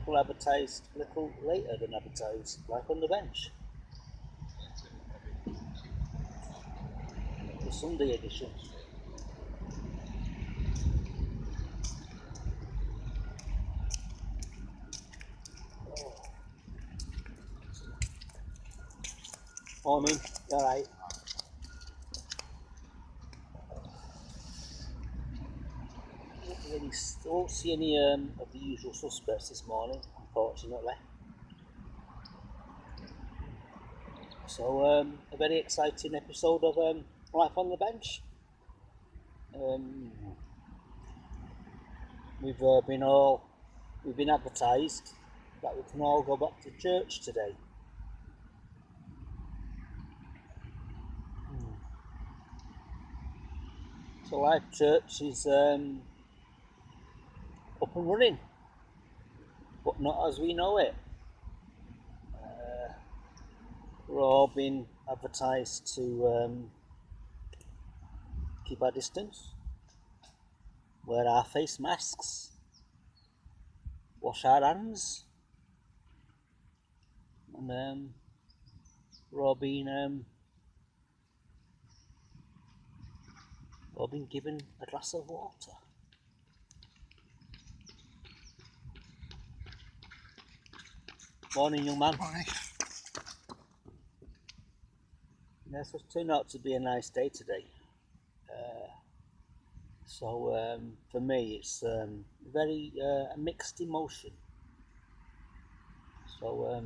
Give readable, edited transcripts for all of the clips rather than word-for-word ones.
article advertised a little later than advertised, like on the bench. The Sunday edition. Morning, alright. I won't see any of the usual suspects this morning, unfortunately. So a very exciting episode of Life on the Bench. We've been advertised that we can all go back to church today. So Life Church is up and running, but not as we know it. We're all being advertised to keep our distance, wear our face masks, wash our hands, and we're all being given a glass of water. Morning, young man. Morning. Yes, it's turned out to be a nice day today. So for me, it's very a mixed emotion. So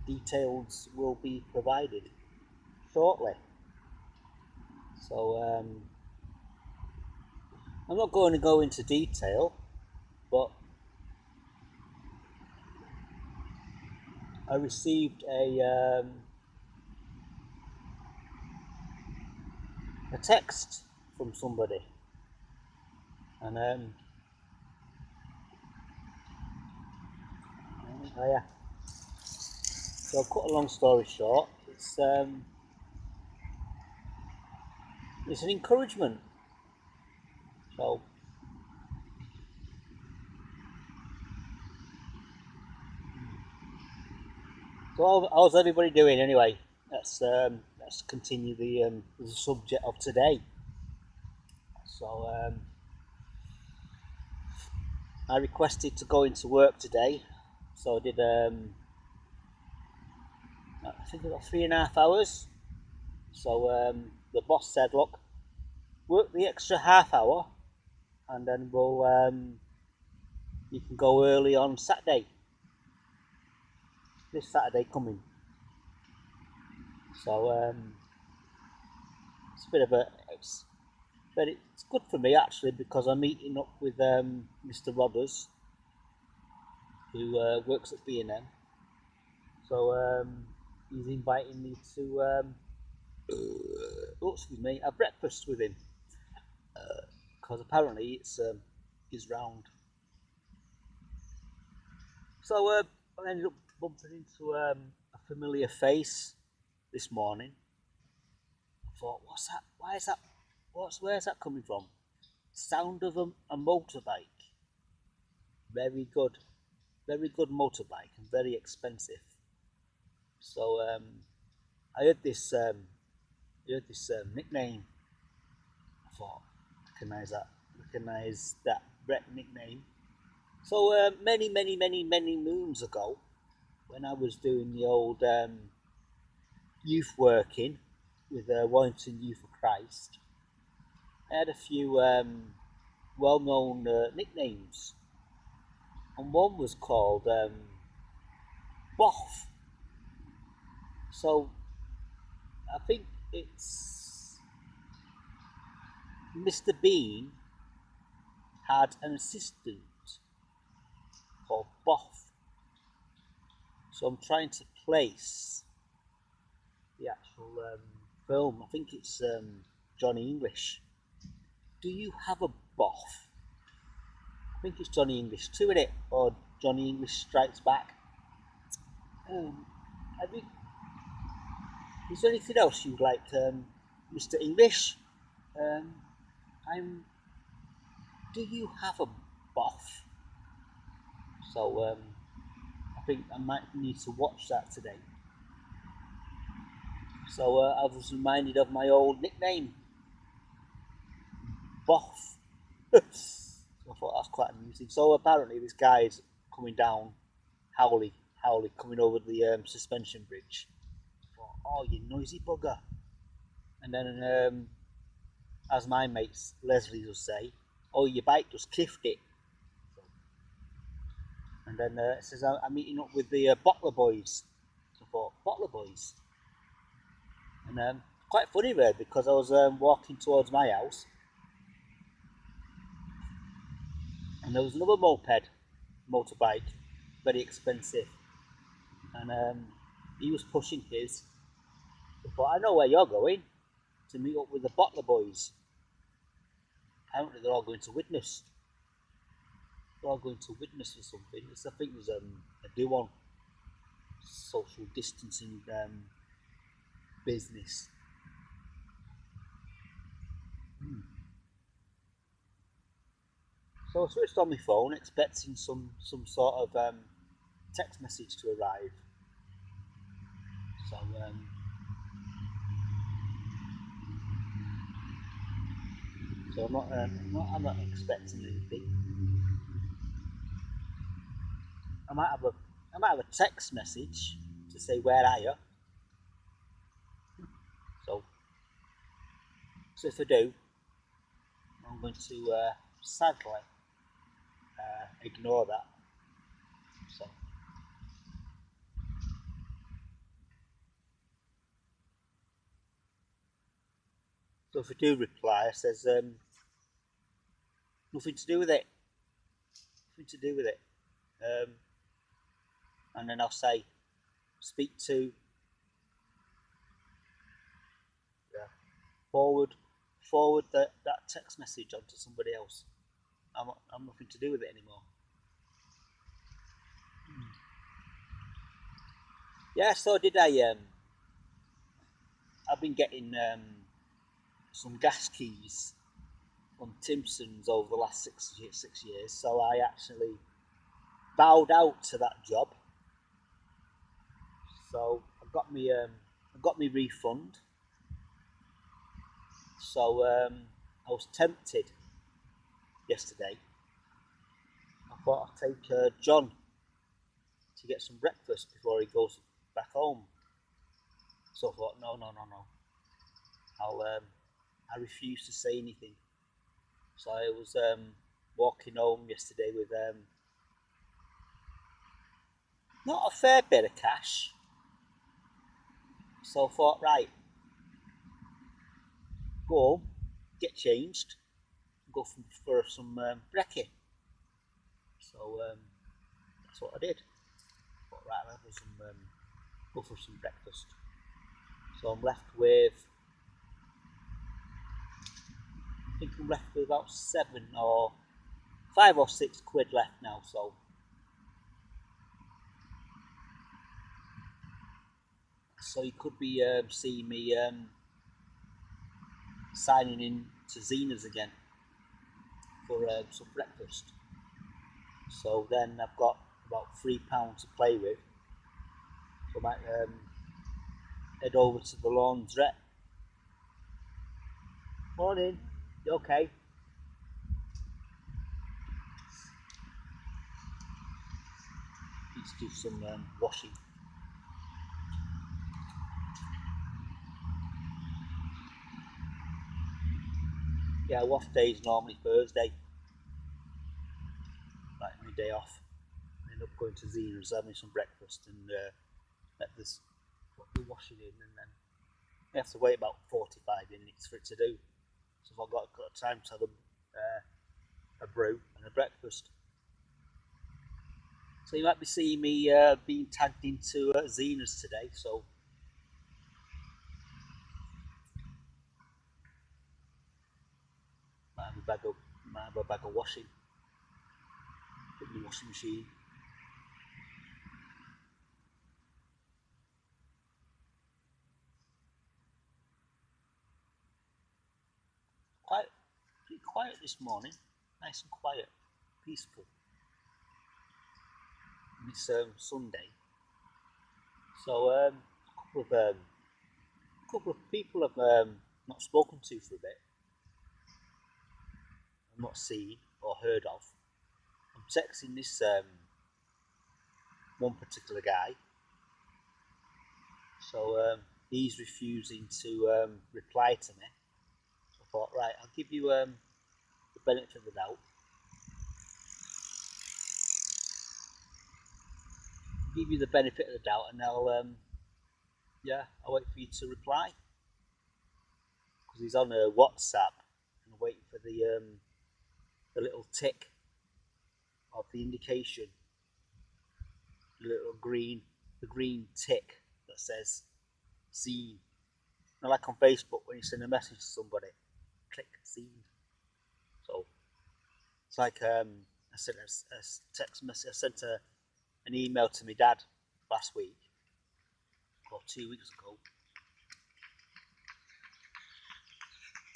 details will be provided shortly. So I'm not going to go into detail, but I received a text from somebody, and oh yeah. So cut a long story short, it's an encouragement. So how's everybody doing anyway? Let's continue the subject of today. So I requested to go into work today, so I did I think I got 3.5 hours. So the boss said, look, work the extra half hour, and then you can go early on Saturday. This Saturday coming. So it's a bit of but it's good for me actually, because I'm meeting up with Mr. Rodders, who works at B&M. So he's inviting me to have breakfast with him, because apparently it's his round. So I ended up bumping into a familiar face this morning. I thought, what's that? Why is that? Where's that coming from? Sound of a motorbike. Very good motorbike, and very expensive. So I heard this nickname. I thought, recognize that Brett nickname. So many moons ago, when I was doing the old youth working with Warrington Youth for Christ, I had a few well-known nicknames, and one was called Boff. So I think it's Mr. Bean had an assistant called Boff. So I'm trying to place the actual film. I think it's Johnny English. Do you have a Boff? I think it's Johnny English 2 in it, or Johnny English Strikes Back. Is there anything else you'd like, Mr. English? Do you have a Boff? So think I might need to watch that today. So I was reminded of my old nickname, Boff. So I thought that's quite amusing. So apparently this guy's coming down, Howley, coming over the suspension bridge. I thought, oh, you noisy bugger. And then, as my mates, Leslie, will say, oh, your bike just kiffed it. And then it says, I'm meeting up with the Bottler Boys. So I thought, Bottler Boys? And quite funny there, because I was walking towards my house, and there was another motorbike, very expensive, and he was pushing his. So I thought, I know where you're going, to meet up with the Bottler Boys. Apparently they're all going to witness. They're all going to witness for something. I think there's a do on social distancing business. So I switched on my phone, expecting some sort of text message to arrive. So I'm not expecting anything. I might have a text message to say where are you. So if I do, I'm going to sadly ignore that. So if I do reply, it says nothing to do with it. Nothing to do with it. And then I'll say, speak to, forward that text message onto somebody else. I'm nothing to do with it anymore. Yeah, so did I. I've been getting some gas keys from Timpson's over the last 6 years, so I actually bowed out to that job. So I got me refund. So I was tempted yesterday. I thought I'd take John to get some breakfast before he goes back home. So I thought, no. I refuse to say anything. So I was walking home yesterday with not a fair bit of cash. So I thought, right, go home, get changed, go for some brekkie. So that's what I did. I thought, right, I'll go for some breakfast. So I'm left with, I think I'm left with about 5 or 6 quid left now. So you could be seeing me signing in to Zena's again for some breakfast. So then I've got about £3 to play with. So I might head over to the laundrette. Morning, you okay? Need to do some washing. Yeah, wash day is normally Thursday. Like my day off. I end up going to Zena's, having some breakfast, and let this put the washing in, and then you have to wait about 45 minutes for it to do. So I've got time to have a brew and a breakfast. So you might be seeing me being tagged into Zena's today. So might have a bag of washing. Put in the washing machine. Pretty quiet this morning. Nice and quiet, peaceful. and it's Sunday. So a couple of people I've not spoken to for a bit, I've not seen or heard of. I'm texting this one particular guy, so he's refusing to reply to me. So I thought, right, I'll give you the benefit of the doubt. Give you the benefit of the doubt, and I'll wait for you to reply, because he's on a WhatsApp and I'm waiting for the little tick of the indication, the little green tick that says seen. Now, like on Facebook, when you send a message to somebody, click seen. So it's like I sent a text message. I sent an email to my dad last week or 2 weeks ago.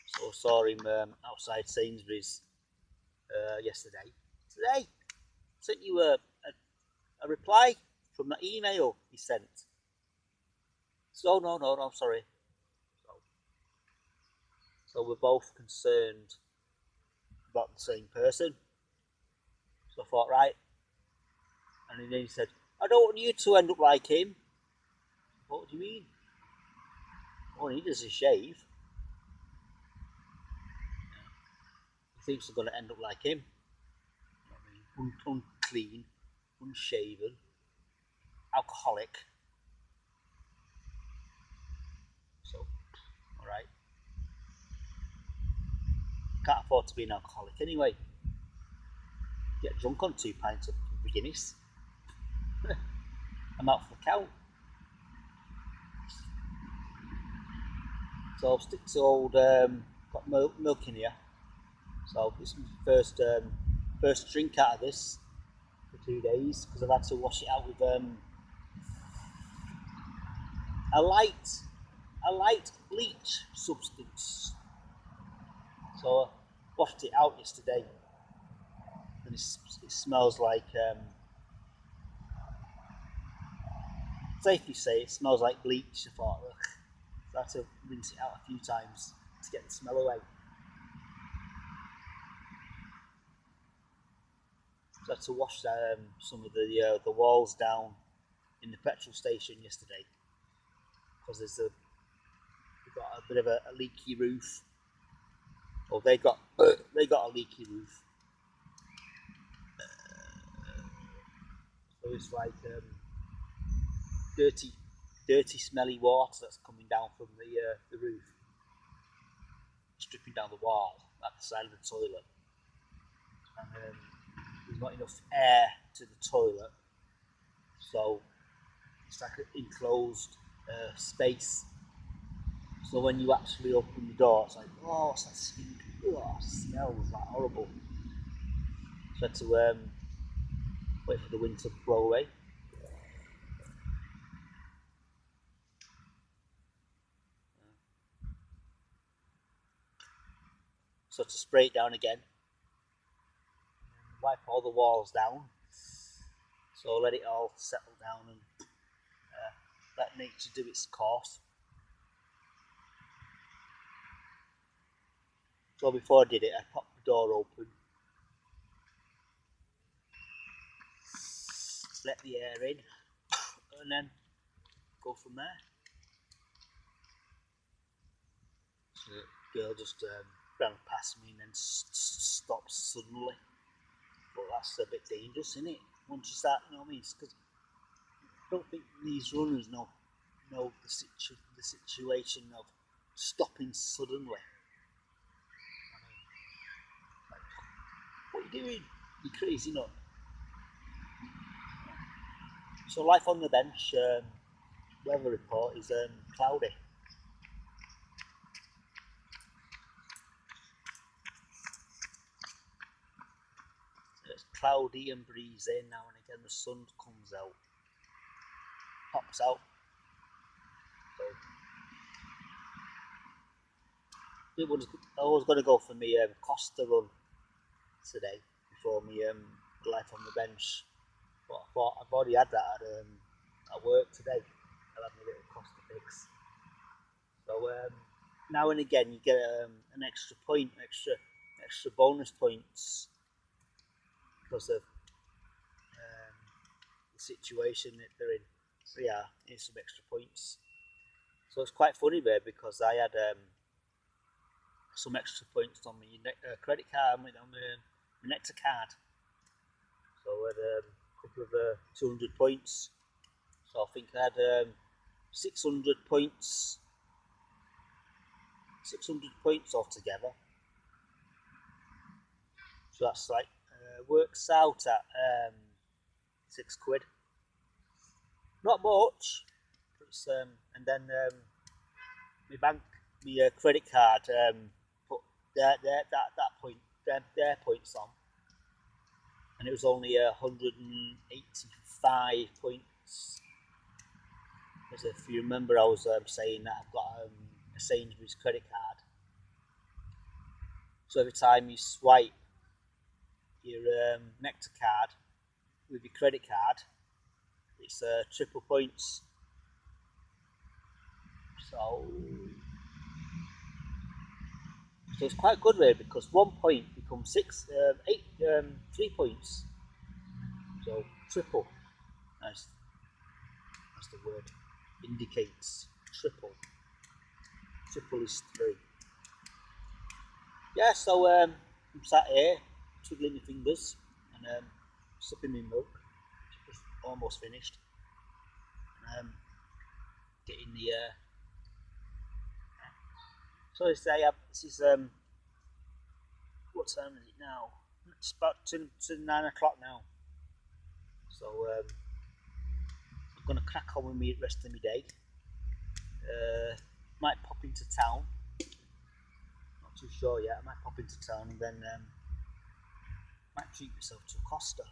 So I saw him outside Sainsbury's yesterday. Today, sent you a reply from that email he sent. So no, sorry. So we're both concerned about the same person. So I thought, right. And then he said, I don't want you to end up like him. What do you mean? All he needs is a shave. He thinks I'm going to end up like him. You know what I mean? Unclean, unshaven, alcoholic. So, alright. Can't afford to be an alcoholic anyway. Get drunk on 2 pints of Guinness. I'm out for the count. So I'll stick to old, got milk in here. So this is my first drink out of this for 2 days, because I've had to wash it out with a light bleach substance. So I washed it out yesterday, and it smells like, safely say, it smells like bleach. I thought, ugh. So I had to rinse it out a few times to get the smell away. So I had to wash some of the walls down in the petrol station yesterday, because we've got a bit of a leaky roof. Or they got a leaky roof. So it's like dirty, smelly water that's coming down from the roof, stripping down the wall at the side of the toilet, and there's not enough air to the toilet, so it's like an enclosed space. So when you actually open the door, it's like, oh, what's that stink? Oh, it smells like horrible. So I had to wait for the wind to blow away. So to spray it down again, wipe all the walls down, so let it all settle down and let nature do its course. So before I did it, I popped the door open, let the air in, and then go from there. So the girl just ran past me and then stopped suddenly. But that's a bit dangerous, isn't it? Once you start, you know what I mean? Because I don't think these runners know the situation of stopping suddenly. Like, what are you doing? You crazy nut. So life on the bench, weather report is cloudy. It's cloudy and breezy. Now and again the sun comes out, pops out. So I was going to go for me Costa run today before me life on the bench but I thought I've already had that at work today. I'll have a little cost to fix. So now and again you get an extra point, extra bonus points because of the situation that they're in. So yeah, here's some extra points. So it's quite funny there because I had some extra points on my credit card, on my Nectar card. So I had a couple of 200 points. So I think I had 600 points. 600 points altogether. So that's like works out at £6. Not much. It's, and then my bank, my credit card put their points on, and it was only 185 points. Because if you remember, I was saying that I've got a Sainsbury's credit card. So every time you swipe your Nectar card with your credit card, it's triple points. So it's quite good really because 1 point becomes 3 points. So triple, as the word indicates, triple. Triple is 3. Yeah, so I'm sat here twiddling my fingers and sipping my milk, which is almost finished. And getting the so this is what time is it now? It's about to 9 o'clock now. So I'm gonna crack on with me the rest of my day. Might pop into town. Not too sure yet. I might pop into town and then might treat myself to a Costa.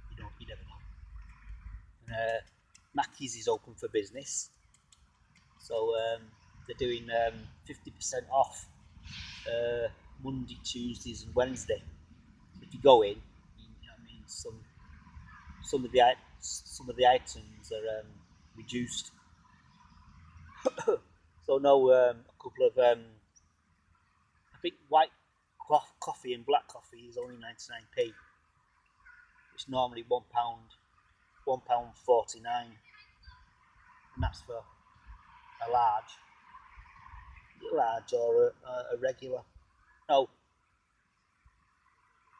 You never know. And Mackey's is open for business, so they're doing 50% off Monday, Tuesdays, and Wednesday. If you go in, I mean some of the items are reduced. So no, a couple of I think white coffee and black coffee is only 99p. It's normally £1.49, and that's for a large or a regular. No,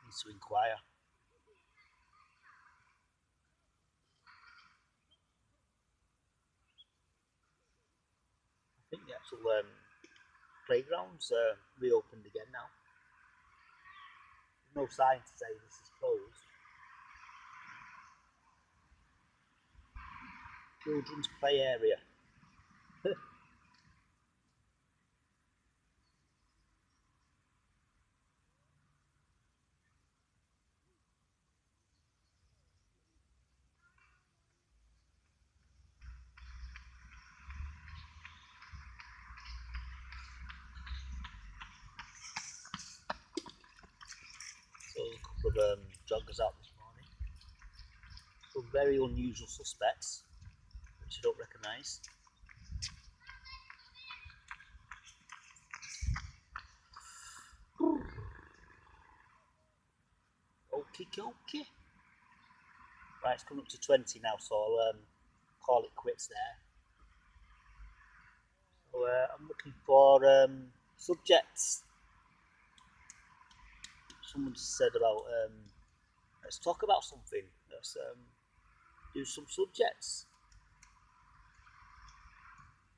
needs to inquire. I think the actual playground's reopened again now. There's no sign to say this is closed. Children's play area. So a couple of joggers out this morning. Some very unusual suspects, which I don't recognise. Okay. Right, it's coming up to 20 now, so I'll call it quits there. So I'm looking for subjects. Someone said about let's talk about something. Let's do some subjects.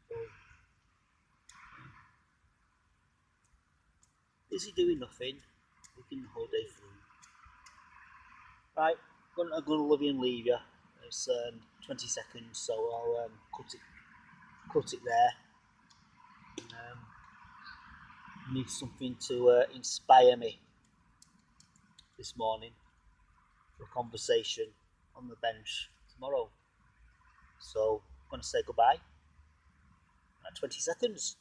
So, busy doing nothing, looking the whole day through. Right, I'm gonna love you and leave you. It's 20 seconds, so I'll cut it there. And, need something to inspire me this morning for a conversation on the bench tomorrow. So I'm gonna say goodbye at 20 seconds.